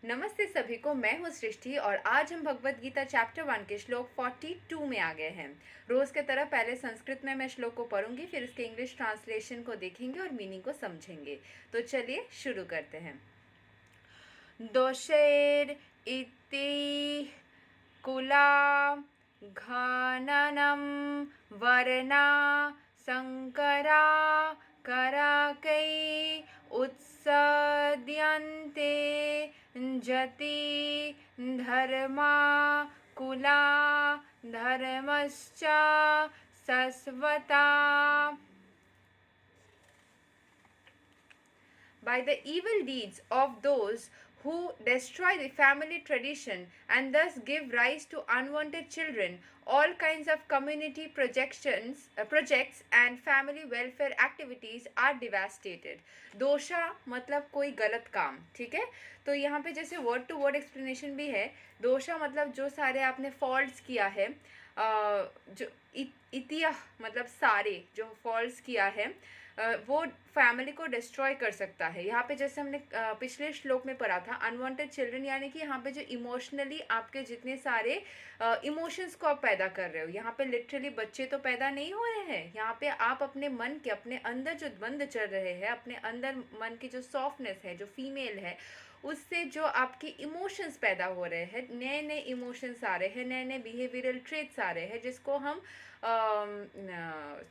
नमस्ते सभी को। मैं हूँ सृष्टि और आज हम भगवत गीता चैप्टर 1 के श्लोक 42 में आ गए हैं। रोज के तरह पहले संस्कृत में मैं श्लोक को पढ़ूंगी, फिर इसके इंग्लिश ट्रांसलेशन को देखेंगे और मीनिंग को समझेंगे। तो चलिए शुरू करते हैं। दोषेर इति कुला घननम वर्णा संकरा कराकै उत्सद्यन्ते जति धर्मा कुला धर्मश्च सस्वता। By the evil deeds of those who destroy the family tradition and thus give rise to unwanted children, all kinds of community projects and family welfare activities are devastated. दोषा मतलब कोई गलत काम, ठीक है। तो यहाँ पे जैसे वर्ड टू वर्ड एक्सप्लेनेशन भी है। दोषा मतलब जो सारे आपने फॉल्ट्स किया है, जो इतिया मतलब सारे जो फॉल्ट्स किया है वो फैमिली को डिस्ट्रॉय कर सकता है। यहाँ पे जैसे हमने पिछले श्लोक में पढ़ा था अनवांटेड चिल्ड्रन, यानी कि यहाँ पे जो इमोशनली आपके जितने सारे इमोशंस को आप पैदा कर रहे हो, यहाँ पे लिटरली बच्चे तो पैदा नहीं हो रहे हैं। यहाँ पे आप अपने मन के अपने अंदर जो द्वंद्व चल रहे हैं, अपने अंदर मन की जो सॉफ्टनेस है, जो फीमेल है, उससे जो आपके इमोशंस पैदा हो रहे हैं, नए नए इमोशंस आ रहे हैं, नए नए बिहेवियरल ट्रेट्स आ रहे हैं, जिसको हम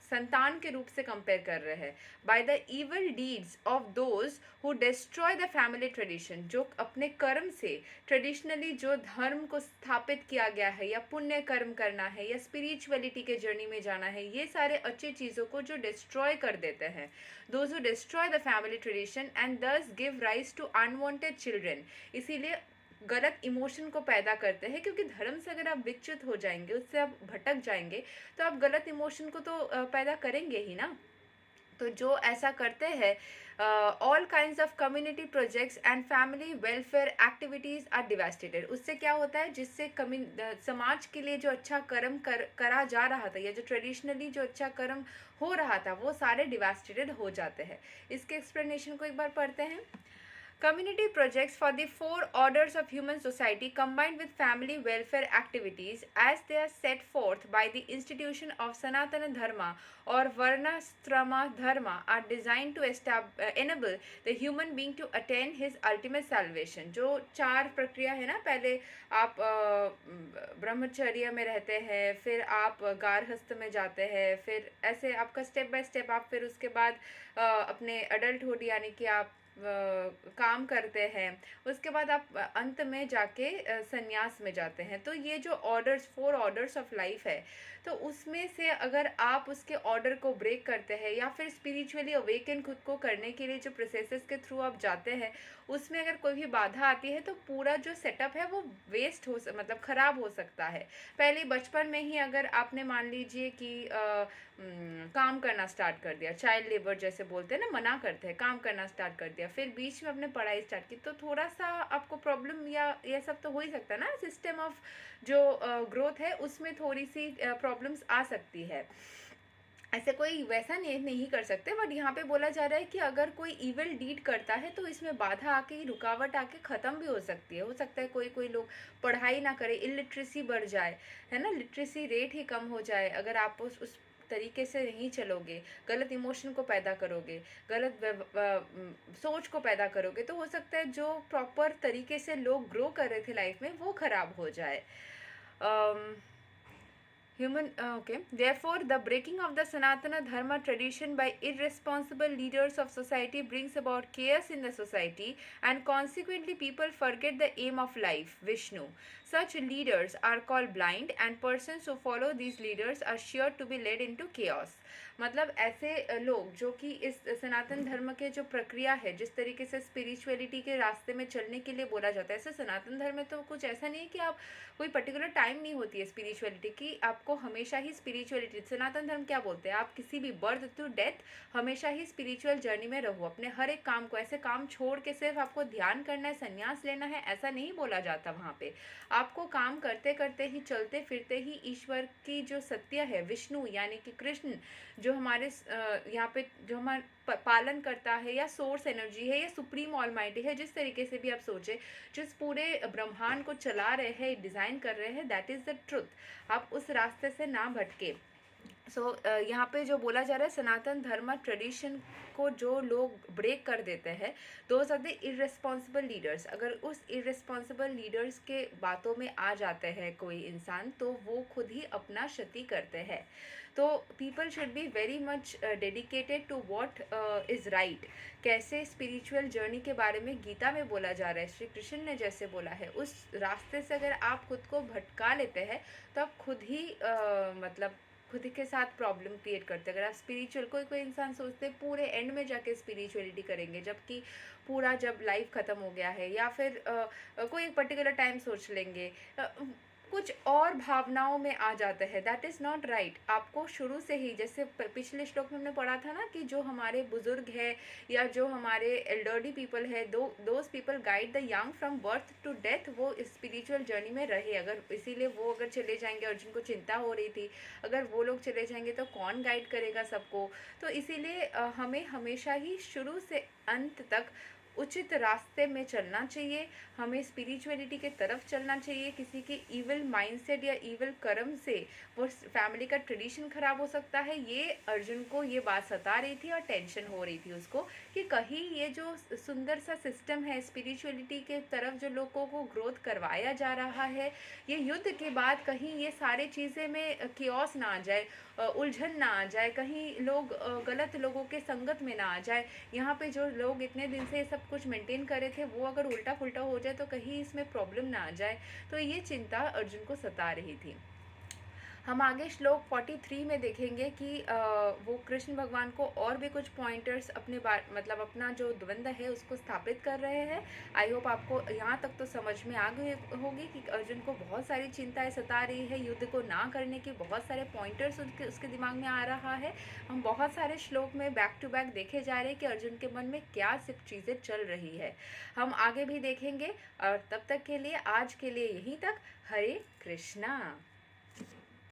संतान के रूप से कंपेयर कर रहे हैं। By the evil deeds of those who destroy the family tradition, जो अपने कर्म से ट्रेडिशनली जो धर्म को स्थापित किया गया है, या पुण्य कर्म करना है, या स्पिरिचुअलिटी के जर्नी में जाना है, ये सारे अच्छी चीज़ों को जो डिस्ट्रॉय कर देते हैं, those who destroy the family tradition and thus give rise to unwanted children, इसीलिए गलत इमोशन को पैदा करते हैं। क्योंकि धर्म से अगर आप विच्युत हो जाएंगे, उससे आप भटक जाएंगे, तो आप गलत इमोशन को तो पैदा करेंगे ही ना। तो जो ऐसा करते हैं, all kinds of community projects and family welfare activities are devastated. उससे क्या होता है, जिससे समाज के लिए जो अच्छा कर्म करा जा रहा था, या जो ट्रेडिशनली जो अच्छा कर्म हो रहा था, वो सारे डिवास्टेटेड हो जाते हैं। इसके एक्सप्लेनेशन को एक बार पढ़ते हैं। Community projects for the four orders of human society combined with family welfare activities as they are set forth by the institution of Sanatana Dharma or Varnashrama Dharma are designed to enable the human being to attain his ultimate salvation। जो चार प्रक्रिया है ना, पहले आप ब्रह्मचर्य में रहते हैं, फिर आप गारहस्थ में जाते हैं, फिर ऐसे आपका स्टेप बाय स्टेप आप फिर उसके बाद अपने अडल्टहुड यानी कि आप काम करते हैं, उसके बाद आप अंत में जाके संन्यास में जाते हैं। तो ये जो ऑर्डर्स, 4 ऑर्डर्स ऑफ लाइफ है, तो उसमें से अगर आप उसके ऑर्डर को ब्रेक करते हैं, या फिर स्पिरिचुअली अवेकन खुद को करने के लिए जो प्रोसेसेस के थ्रू आप जाते हैं, उसमें अगर कोई भी बाधा आती है, तो पूरा जो सेटअप है वो वेस्ट हो मतलब ख़राब हो सकता है। पहले बचपन में ही अगर आपने मान लीजिए कि काम करना स्टार्ट कर दिया, चाइल्ड लेबर जैसे बोलते हैं ना, मना करते हैं, काम करना स्टार्ट कर दिया, फिर बीच में अपने पढ़ाई स्टार्ट की, तो थोड़ा सा आपको प्रॉब्लम या ये सब तो हो ही सकता है ना। सिस्टम ऑफ जो ग्रोथ है उसमें थोड़ी सी प्रॉब्लम्स आ सकती है। ऐसे कोई वैसा नहीं कर सकते, बट यहाँ पे बोला जा रहा है कि अगर कोई इविल डीड करता है तो इसमें बाधा आके, रुकावट आके ख़त्म भी हो सकती है। हो सकता है कोई लोग पढ़ाई ना करे, इलिटरेसी बढ़ जाए, है ना, लिटरेसी रेट ही कम हो जाए। अगर आप उस तरीके से नहीं चलोगे, गलत इमोशन को पैदा करोगे, गलत सोच को पैदा करोगे, तो हो सकता है जो प्रॉपर तरीके से लोग ग्रो कर रहे थे लाइफ में, वो ख़राब हो जाए। Therefore, the breaking of the Sanatana Dharma tradition by irresponsible leaders of society brings about chaos in the society, and consequently people forget the aim of life, Vishnu. Such leaders are called blind, and persons who follow these leaders are sure to be led into chaos. मतलब ऐसे लोग जो कि इस सनातन धर्म के जो प्रक्रिया है, जिस तरीके से स्पिरिचुअलिटी के रास्ते में चलने के लिए बोला जाता है, ऐसे सनातन धर्म में तो कुछ ऐसा नहीं है कि आप कोई पर्टिकुलर टाइम नहीं होती है स्पिरिचुअलिटी की, आपको हमेशा ही स्पिरिचुअलिटी, सनातन धर्म क्या बोलते हैं, आप किसी भी बर्थ टू डेथ हमेशा ही स्पिरिचुअल जर्नी में रहो। अपने हर एक काम को, ऐसे काम छोड़ के सिर्फ आपको ध्यान करना है, संन्यास लेना है, ऐसा नहीं बोला जाता वहाँ पे। आप आपको काम करते करते ही, चलते फिरते ही ईश्वर की जो सत्य है, विष्णु यानी कि कृष्ण, जो हमारे यहाँ पे जो हमारा पालन करता है, या सोर्स एनर्जी है, या सुप्रीम ऑलमाइटी है, जिस तरीके से भी आप सोचे, जिस पूरे ब्रह्मांड को चला रहे हैं, डिज़ाइन कर रहे हैं, दैट इज़ द ट्रुथ। आप उस रास्ते से ना भटके। यहाँ पे जो बोला जा रहा है, सनातन धर्म ट्रेडिशन को जो लोग ब्रेक कर देते हैं, those are the irresponsible leaders. अगर उस इर्रेस्पॉन्सिबल लीडर्स के बातों में आ जाते हैं कोई इंसान, तो वो खुद ही अपना क्षति करते हैं। तो people should be very much dedicated to what is right. कैसे स्पिरिचुअल जर्नी के बारे में गीता में बोला जा रहा है, श्री कृष्ण ने जैसे बोला है, उस रास्ते से अगर आप खुद को भटका लेते हैं, तो आप खुद ही मतलब खुद के साथ प्रॉब्लम क्रिएट करते हैं। अगर आप स्पिरिचुअल, कोई इंसान सोचते हैं पूरे एंड में जाके स्पिरिचुअलिटी करेंगे, जबकि पूरा जब लाइफ ख़त्म हो गया है, या फिर कोई एक पर्टिकुलर टाइम सोच लेंगे, कुछ और भावनाओं में आ जाते हैं, दैट इज़ नॉट राइट। आपको शुरू से ही, जैसे पिछले श्लोक में हमने पढ़ा था ना, कि जो हमारे बुजुर्ग है या जो हमारे एल्डरली पीपल है, those people guide the young from birth to death, वो स्पिरिचुअल जर्नी में रहे। अगर इसीलिए वो अगर चले जाएंगे, अर्जुन को चिंता हो रही थी, अगर वो लोग चले जाएंगे तो कौन गाइड करेगा सबको। तो इसीलिए हमें हमेशा ही शुरू से अंत तक उचित रास्ते में चलना चाहिए। हमें स्पिरिचुअलिटी के तरफ चलना चाहिए। किसी के इविल माइंडसेट या इविल कर्म से वो फैमिली का ट्रेडिशन खराब हो सकता है। ये अर्जुन को ये बात सता रही थी और टेंशन हो रही थी उसको, कि कहीं ये जो सुंदर सा सिस्टम है स्पिरिचुअलिटी के तरफ जो लोगों को ग्रोथ करवाया जा रहा है, ये युद्ध के बाद कहीं ये सारी चीज़ें में कियोस ना आ जाए, उलझन ना आ जाए, कहीं लोग गलत लोगों के संगत में ना आ जाए। यहाँ पे जो लोग इतने दिन से सब कुछ मेंटेन कर रहे थे, वो अगर उल्टा फुल्टा हो जाए तो कहीं इसमें प्रॉब्लम ना आ जाए। तो ये चिंता अर्जुन को सता रही थी। हम आगे श्लोक 43 में देखेंगे कि वो कृष्ण भगवान को और भी कुछ पॉइंटर्स अपने मतलब अपना जो द्वंद्व है उसको स्थापित कर रहे हैं। आई होप आपको यहाँ तक तो समझ में आ गई होगी कि अर्जुन को बहुत सारी चिंताएं सता रही है, युद्ध को ना करने के बहुत सारे पॉइंटर्स उसके दिमाग में आ रहा है। हम बहुत सारे श्लोक में बैक टू बैक देखे जा रहे हैं कि अर्जुन के मन में क्या सिर्फ चीज़ें चल रही है। हम आगे भी देखेंगे, और तब तक के लिए, आज के लिए यहीं तक। हरे कृष्णा।